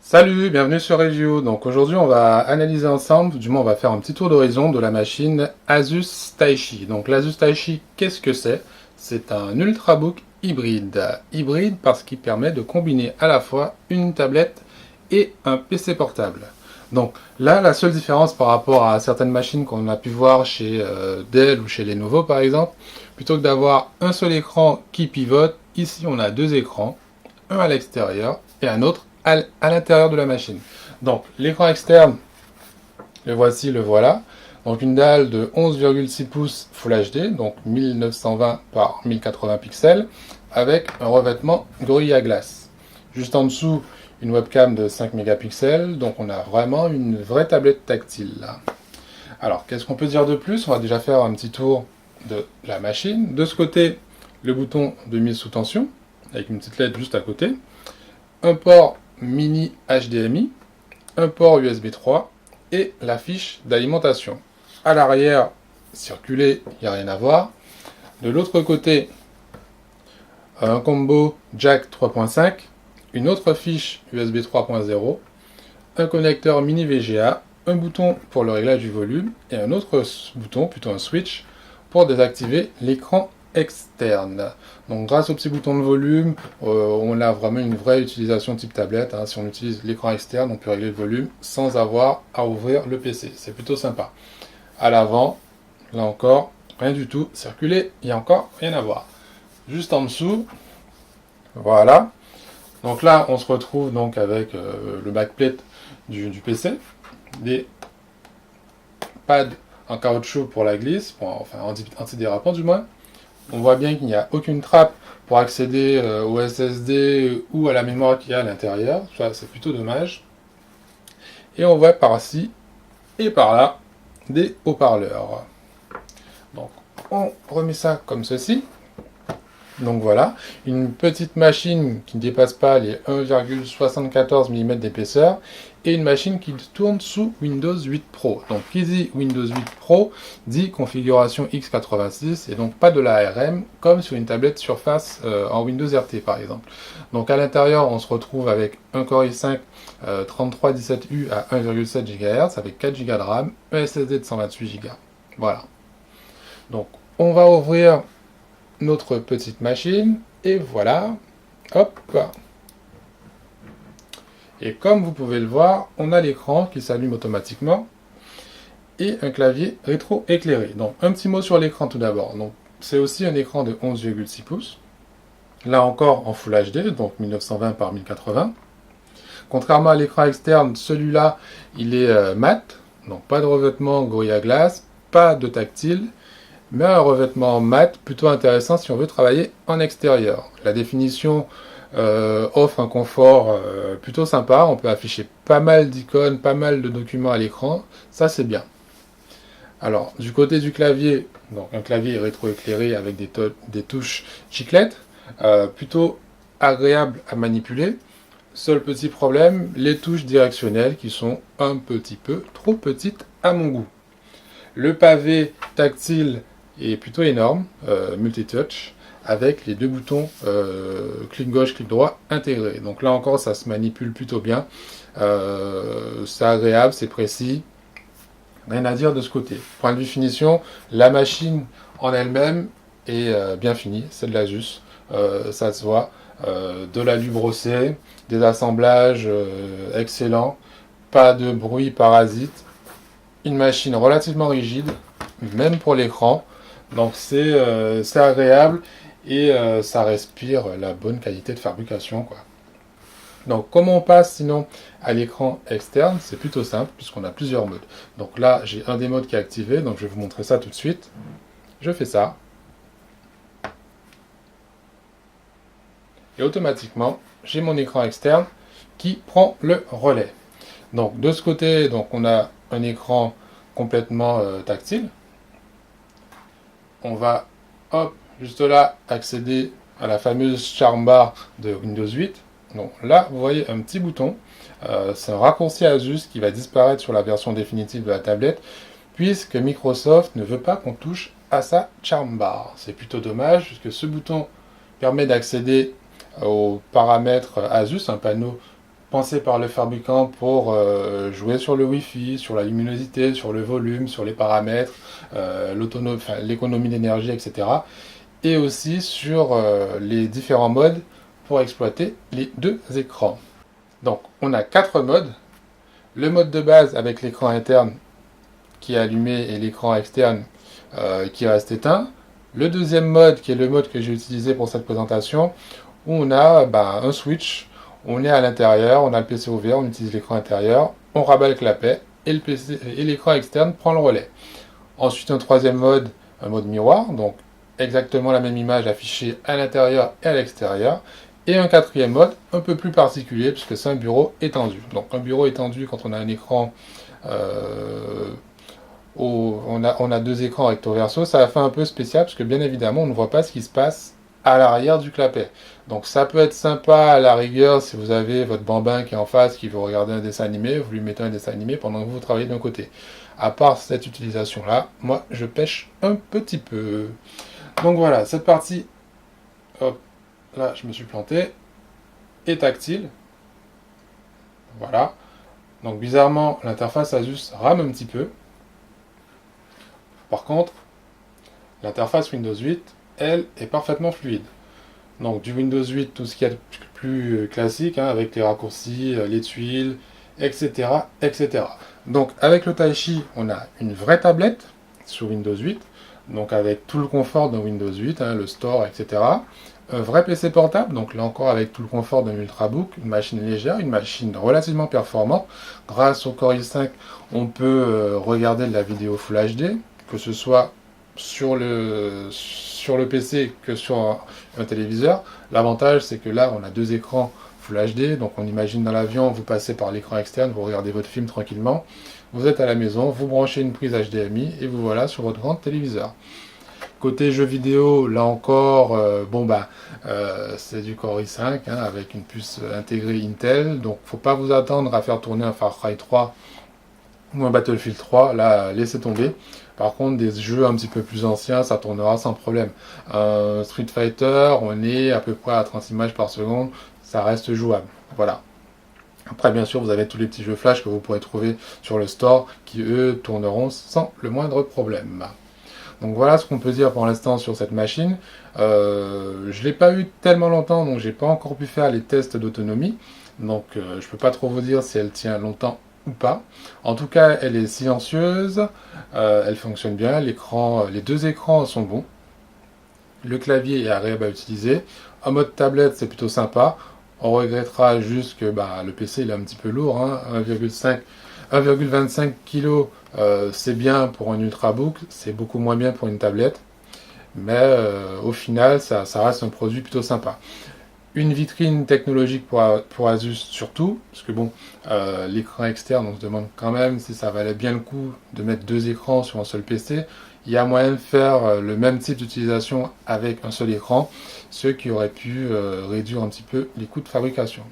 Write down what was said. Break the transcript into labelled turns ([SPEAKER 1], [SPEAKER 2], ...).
[SPEAKER 1] Salut, bienvenue sur Review. Donc aujourd'hui on va analyser ensemble, du moins on va faire un petit tour d'horizon de la machine Asus Taichi. Donc l'Asus Taichi, qu'est-ce que c'est? C'est un ultrabook hybride. Hybride parce qu'il permet de combiner à la fois une tablette et un PC portable. Donc là, la seule différence par rapport à certaines machines qu'on a pu voir chez Dell ou chez Lenovo par exemple, plutôt que d'avoir un seul écran qui pivote, ici on a deux écrans, un à l'extérieur et un autre à l'intérieur de la machine. Donc l'écran externe, le voici, le voilà. Donc une dalle de 11,6 pouces Full HD, donc 1920 par 1080 pixels, avec un revêtement Gorilla Glass. Juste en dessous, une webcam de 5 mégapixels, donc on a vraiment une vraie tablette tactile là. Alors qu'est-ce qu'on peut dire de plus? On va déjà faire un petit tour de la machine. De ce côté, le bouton de mise sous tension, avec une petite LED juste à côté. Un port mini HDMI, un port USB 3 et la fiche d'alimentation. À l'arrière, circuler, il n'y a rien à voir. De l'autre côté, un combo jack 3.5, une autre fiche USB 3.0, un connecteur mini VGA, un bouton pour le réglage du volume et un autre bouton, plutôt un switch, pour désactiver l'écran externe. Donc grâce au petit bouton de volume, on a vraiment une vraie utilisation type tablette. Hein. Si on utilise l'écran externe, on peut régler le volume sans avoir à ouvrir le PC. C'est plutôt sympa. À l'avant, là encore, rien du tout. Circuler, il n'y a encore rien à voir. Juste en dessous, voilà. Donc là, on se retrouve donc avec le backplate du PC, des pads en caoutchouc pour la glisse, enfin antidérapant du moins. On voit bien qu'il n'y a aucune trappe pour accéder au SSD ou à la mémoire qu'il y a à l'intérieur. Ça, c'est plutôt dommage. Et on voit par-ci et par-là des haut-parleurs. Donc, on remet ça comme ceci. Donc voilà, une petite machine qui ne dépasse pas les 1,74 mm d'épaisseur et une machine qui tourne sous Windows 8 Pro. Donc qui dit Windows 8 Pro dit configuration x86 et donc pas de l'ARM comme sur une tablette Surface en Windows RT par exemple. Donc à l'intérieur on se retrouve avec un Core i5 3317U à 1,7 GHz avec 4 Go de RAM, un SSD de 128 Go. Voilà. Donc on va ouvrir notre petite machine et voilà, hop. Et comme vous pouvez le voir, on a l'écran qui s'allume automatiquement et un clavier rétro-éclairé. Donc un petit mot sur l'écran tout d'abord. Donc c'est aussi un écran de 11,6 pouces. Là encore en Full HD, donc 1920 par 1080. Contrairement à l'écran externe, celui-là il est mat, donc pas de revêtement Gorilla Glass, pas de tactile, mais un revêtement mat plutôt intéressant si on veut travailler en extérieur. La définition offre un confort plutôt sympa, on peut afficher pas mal d'icônes, pas mal de documents à l'écran, ça c'est bien. Alors, du côté du clavier, donc un clavier rétro-éclairé avec des touches chiclettes, plutôt agréable à manipuler. Seul petit problème, les touches directionnelles qui sont un petit peu trop petites à mon goût. Le pavé tactile est plutôt énorme, multitouch, avec les deux boutons clic gauche, clic droit intégrés. Donc là encore, ça se manipule plutôt bien. C'est agréable, c'est précis. Rien à dire de ce côté. Point de vue finition, la machine en elle-même est bien finie, c'est de l'Asus, ça se voit. De l'alu brossé, des assemblages excellents, pas de bruit parasite. Une machine relativement rigide, même pour l'écran. Donc c'est agréable et ça respire la bonne qualité de fabrication, quoi. Donc comment on passe sinon à l'écran externe? C'est plutôt simple puisqu'on a plusieurs modes. Donc là j'ai un des modes qui est activé, donc je vais vous montrer ça tout de suite. Je fais ça. Et automatiquement j'ai mon écran externe qui prend le relais. Donc de ce côté, donc, on a un écran complètement tactile. On va, hop, juste là, accéder à la fameuse charm bar de Windows 8. Donc là, vous voyez un petit bouton. C'est un raccourci Asus qui va disparaître sur la version définitive de la tablette, puisque Microsoft ne veut pas qu'on touche à sa charm bar. C'est plutôt dommage, puisque ce bouton permet d'accéder aux paramètres Asus, un panneau pensé par le fabricant pour jouer sur le Wi-Fi, sur la luminosité, sur le volume, sur les paramètres, l'économie d'énergie, etc. Et aussi sur les différents modes pour exploiter les deux écrans. Donc on a 4 modes. Le mode de base avec l'écran interne qui est allumé et l'écran externe qui reste éteint. Le deuxième mode qui est le mode que j'ai utilisé pour cette présentation où on a un switch, on est à l'intérieur, on a le PC ouvert, on utilise l'écran intérieur, on rabat le clapet et le PC et l'écran externe prend le relais. Ensuite un troisième mode, un mode miroir, donc exactement la même image affichée à l'intérieur et à l'extérieur. Et un quatrième mode, un peu plus particulier, puisque c'est un bureau étendu. Donc un bureau étendu, quand on a un écran, on a deux écrans recto verso, ça fait un peu spécial, parce que bien évidemment, on ne voit pas ce qui se passe à l'arrière du clapet. Donc ça peut être sympa à la rigueur si vous avez votre bambin qui est en face, qui veut regarder un dessin animé, vous lui mettez un dessin animé pendant que vous travaillez d'un côté. À part cette utilisation-là, moi je pêche un petit peu. Donc voilà, cette partie, hop, là je me suis planté, est tactile. Voilà. Donc bizarrement, l'interface Asus rame un petit peu. Par contre, l'interface Windows 8, elle, est parfaitement fluide. Donc du Windows 8, tout ce qu'il y a de plus classique, hein, avec les raccourcis, les tuiles, etc., etc. Donc avec le Taichi, on a une vraie tablette sur Windows 8, donc avec tout le confort de Windows 8, hein, le store, etc. Un vrai PC portable, donc là encore avec tout le confort d'un Ultrabook, une machine légère, une machine relativement performante. Grâce au Core i5, on peut regarder de la vidéo Full HD, que ce soit sur le PC que sur un téléviseur. L'avantage, c'est que là, on a deux écrans Full HD, donc on imagine dans l'avion, vous passez par l'écran externe, vous regardez votre film tranquillement. Vous êtes à la maison, vous branchez une prise HDMI et vous voilà sur votre grand téléviseur. Côté jeux vidéo, là encore, c'est du Core i5 hein, avec une puce intégrée Intel, donc faut pas vous attendre à faire tourner un Far Cry 3 ou un Battlefield 3, là laissez tomber. Par contre, des jeux un petit peu plus anciens, ça tournera sans problème. Street Fighter, on est à peu près à 30 images par seconde, ça reste jouable. Voilà. Après, bien sûr, vous avez tous les petits jeux flash que vous pourrez trouver sur le store qui, eux, tourneront sans le moindre problème. Donc voilà ce qu'on peut dire pour l'instant sur cette machine. Je ne l'ai pas eu tellement longtemps, donc j'ai pas encore pu faire les tests d'autonomie. Donc je ne peux pas trop vous dire si elle tient longtemps ou pas. En tout cas, elle est silencieuse, elle fonctionne bien, les deux écrans sont bons. Le clavier est agréable à utiliser. En mode tablette, c'est plutôt sympa. On regrettera juste que le PC il est un petit peu lourd, hein, 1,25 kg, c'est bien pour un Ultrabook, c'est beaucoup moins bien pour une tablette, mais au final, ça reste un produit plutôt sympa. Une vitrine technologique pour Asus surtout, parce que l'écran externe, on se demande quand même si ça valait bien le coup de mettre deux écrans sur un seul PC. Il y a moyen de faire le même type d'utilisation avec un seul écran, ce qui aurait pu réduire un petit peu les coûts de fabrication.